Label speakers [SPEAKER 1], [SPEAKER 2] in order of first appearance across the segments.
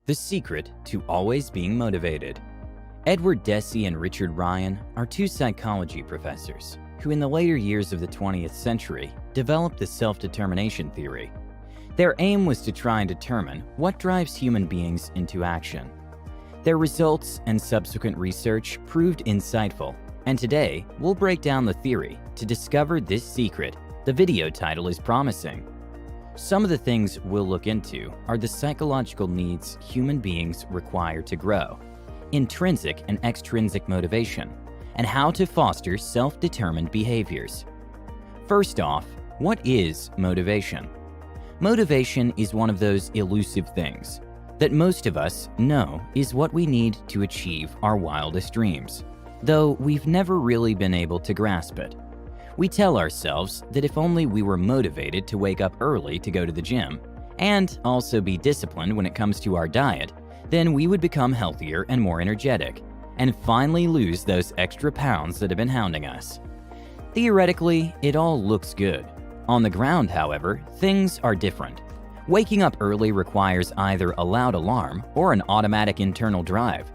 [SPEAKER 1] The secret to always being motivated. Edward Deci and Richard Ryan are two psychology professors who in the later years of the 20th century developed the self-determination theory. Their aim was to try and determine what drives human beings into action. Their results and subsequent research proved insightful, and today we'll break down the theory to discover this secret. The video title is promising. Some of the things we'll look into are the psychological needs human beings require to grow, intrinsic and extrinsic motivation, and how to foster self-determined behaviors. First off, what is motivation? Motivation is one of those elusive things that most of us know is what we need to achieve our wildest dreams, though we've never really been able to grasp it. We tell ourselves that if only we were motivated to wake up early to go to the gym, and also be disciplined when it comes to our diet, then we would become healthier and more energetic, and finally lose those extra pounds that have been hounding us. Theoretically, it all looks good. On the ground, however, things are different. Waking up early requires either a loud alarm or an automatic internal drive.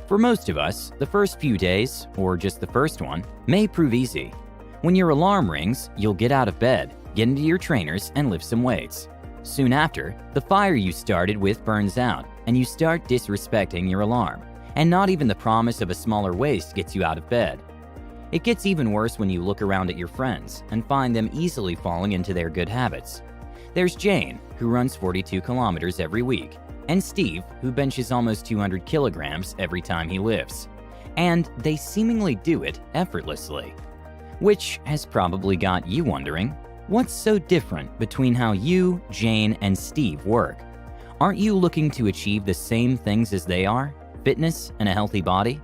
[SPEAKER 1] For most of us, the first few days, or just the first one, may prove easy. When your alarm rings, you'll get out of bed, get into your trainers, and lift some weights. Soon after, the fire you started with burns out, and you start disrespecting your alarm, and not even the promise of a smaller waist gets you out of bed. It gets even worse when you look around at your friends and find them easily falling into their good habits. There's Jane, who runs 42 kilometers every week, and Steve, who benches almost 200 kilograms every time he lifts. And they seemingly do it effortlessly. Which has probably got you wondering, what's so different between how you, Jane, and Steve work? Aren't you looking to achieve the same things as they are? Fitness and a healthy body?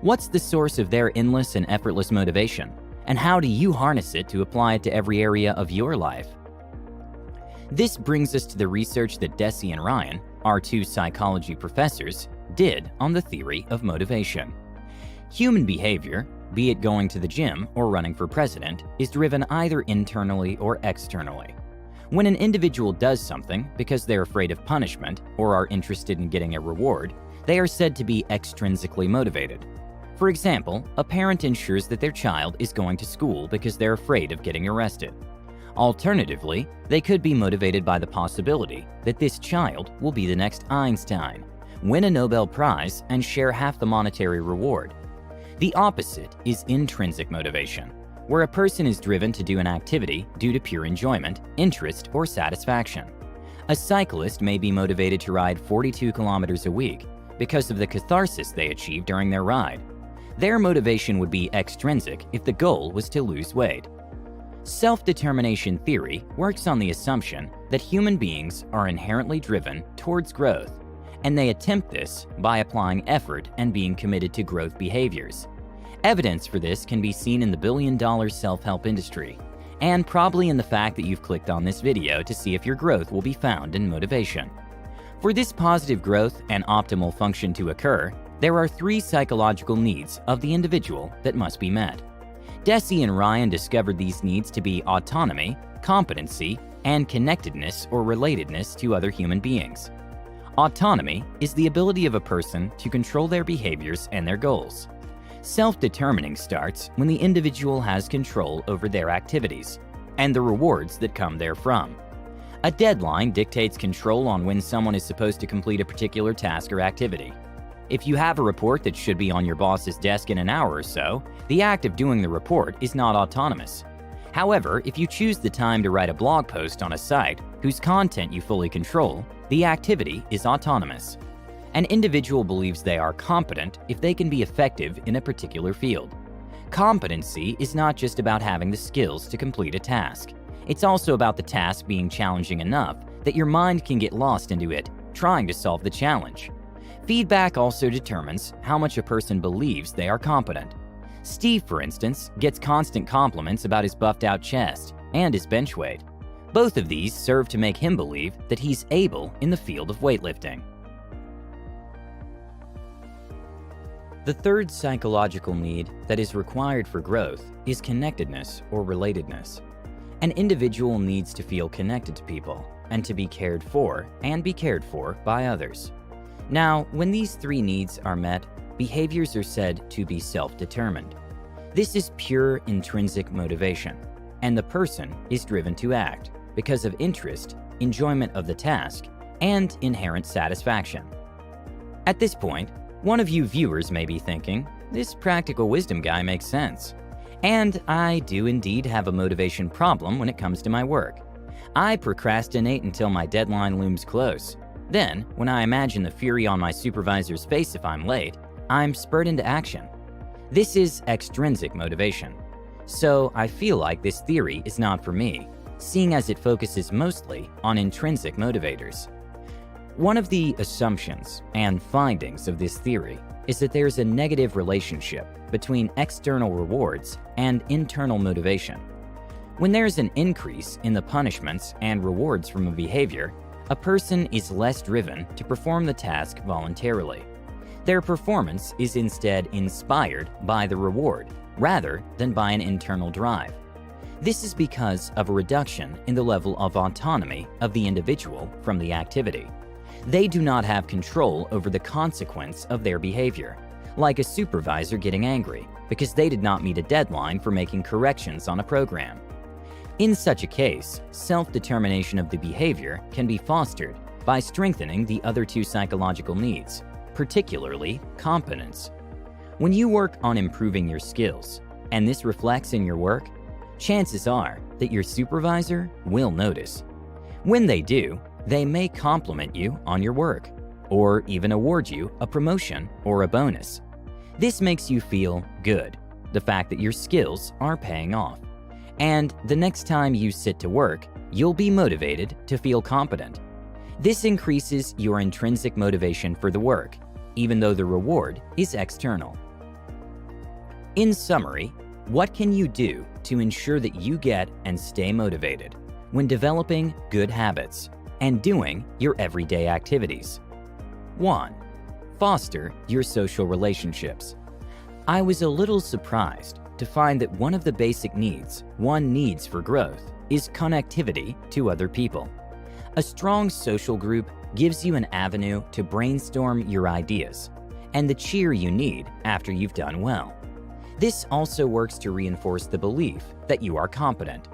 [SPEAKER 1] What's the source of their endless and effortless motivation? And how do you harness it to apply it to every area of your life? This brings us to the research that Deci and Ryan, our two psychology professors, did on the theory of motivation. Human behavior, be it going to the gym or running for president, is driven either internally or externally. When an individual does something because they're afraid of punishment or are interested in getting a reward, they are said to be extrinsically motivated. For example, a parent ensures that their child is going to school because they're afraid of getting arrested. Alternatively, they could be motivated by the possibility that this child will be the next Einstein, win a Nobel Prize, and share half the monetary reward. The opposite is intrinsic motivation, where a person is driven to do an activity due to pure enjoyment, interest, or satisfaction. A cyclist may be motivated to ride 42 kilometers a week because of the catharsis they achieve during their ride. Their motivation would be extrinsic if the goal was to lose weight. Self-determination theory works on the assumption that human beings are inherently driven towards growth, and they attempt this by applying effort and being committed to growth behaviors. Evidence for this can be seen in the billion-dollar self-help industry, and probably in the fact that you've clicked on this video to see if your growth will be found in motivation. For this positive growth and optimal function to occur, there are three psychological needs of the individual that must be met. Deci and Ryan discovered these needs to be autonomy, competency, and connectedness or relatedness to other human beings. Autonomy is the ability of a person to control their behaviors and their goals. Self-determining starts when the individual has control over their activities and the rewards that come therefrom. A deadline dictates control on when someone is supposed to complete a particular task or activity. If you have a report that should be on your boss's desk in an hour or so, the act of doing the report is not autonomous. However, if you choose the time to write a blog post on a site whose content you fully control, the activity is autonomous. An individual believes they are competent if they can be effective in a particular field. Competency is not just about having the skills to complete a task. It's also about the task being challenging enough that your mind can get lost into it, trying to solve the challenge. Feedback also determines how much a person believes they are competent. Steve, for instance, gets constant compliments about his buffed-out chest and his bench weight. Both of these serve to make him believe that he's able in the field of weightlifting. The third psychological need that is required for growth is connectedness or relatedness. An individual needs to feel connected to people and to be cared for and be cared for by others. Now, when these three needs are met, behaviors are said to be self-determined. This is pure intrinsic motivation, and the person is driven to act because of interest, enjoyment of the task, and inherent satisfaction. At this point, one of you viewers may be thinking, this practical wisdom guy makes sense. And I do indeed have a motivation problem when it comes to my work. I procrastinate until my deadline looms close. Then, when I imagine the fury on my supervisor's face if I'm late, I'm spurred into action. This is extrinsic motivation. So I feel like this theory is not for me, seeing as it focuses mostly on intrinsic motivators. One of the assumptions and findings of this theory is that there's a negative relationship between external rewards and internal motivation. When there's an increase in the punishments and rewards from a behavior, a person is less driven to perform the task voluntarily. Their performance is instead inspired by the reward rather than by an internal drive. This is because of a reduction in the level of autonomy of the individual from the activity. They do not have control over the consequence of their behavior, like a supervisor getting angry because they did not meet a deadline for making corrections on a program. In such a case, self-determination of the behavior can be fostered by strengthening the other two psychological needs, particularly competence. When you work on improving your skills, and this reflects in your work, chances are that your supervisor will notice. When they do, they may compliment you on your work, or even award you a promotion or a bonus. This makes you feel good, the fact that your skills are paying off. And the next time you sit to work, you'll be motivated to feel competent. This increases your intrinsic motivation for the work, even though the reward is external. In summary, what can you do to ensure that you get and stay motivated when developing good habits and doing your everyday activities? 1. Foster your social relationships. I was a little surprised to find that one of the basic needs one needs for growth is connectivity to other people. A strong social group gives you an avenue to brainstorm your ideas and the cheer you need after you've done well. This also works to reinforce the belief that you are competent.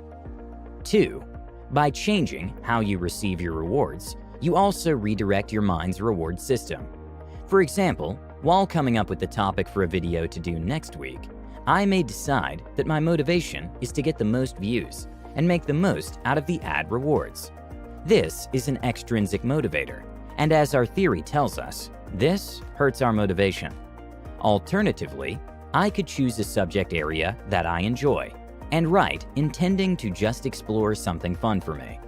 [SPEAKER 1] 2. By changing how you receive your rewards, you also redirect your mind's reward system. For example, while coming up with the topic for a video to do next week, I may decide that my motivation is to get the most views and make the most out of the ad rewards. This is an extrinsic motivator, and as our theory tells us, this hurts our motivation. Alternatively, I could choose a subject area that I enjoy and write intending to just explore something fun for me.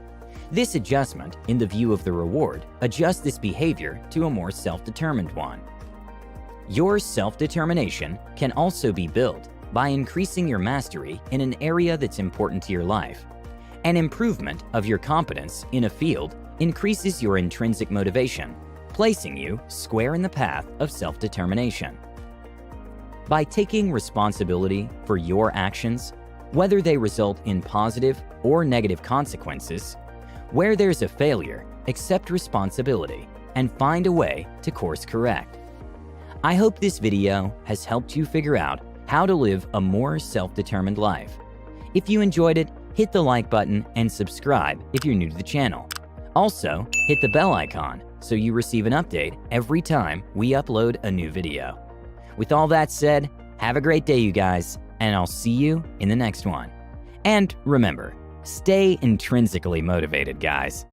[SPEAKER 1] This adjustment in the view of the reward adjusts this behavior to a more self-determined one. Your self-determination can also be built by increasing your mastery in an area that's important to your life. An improvement of your competence in a field increases your intrinsic motivation, placing you square in the path of self-determination. By taking responsibility for your actions, whether they result in positive or negative consequences, where there's a failure, accept responsibility and find a way to course correct. I hope this video has helped you figure out how to live a more self-determined life. If you enjoyed it, hit the like button and subscribe if you're new to the channel. Also, hit the bell icon so you receive an update every time we upload a new video. With all that said, have a great day, you guys, and I'll see you in the next one. And remember, stay intrinsically motivated, guys.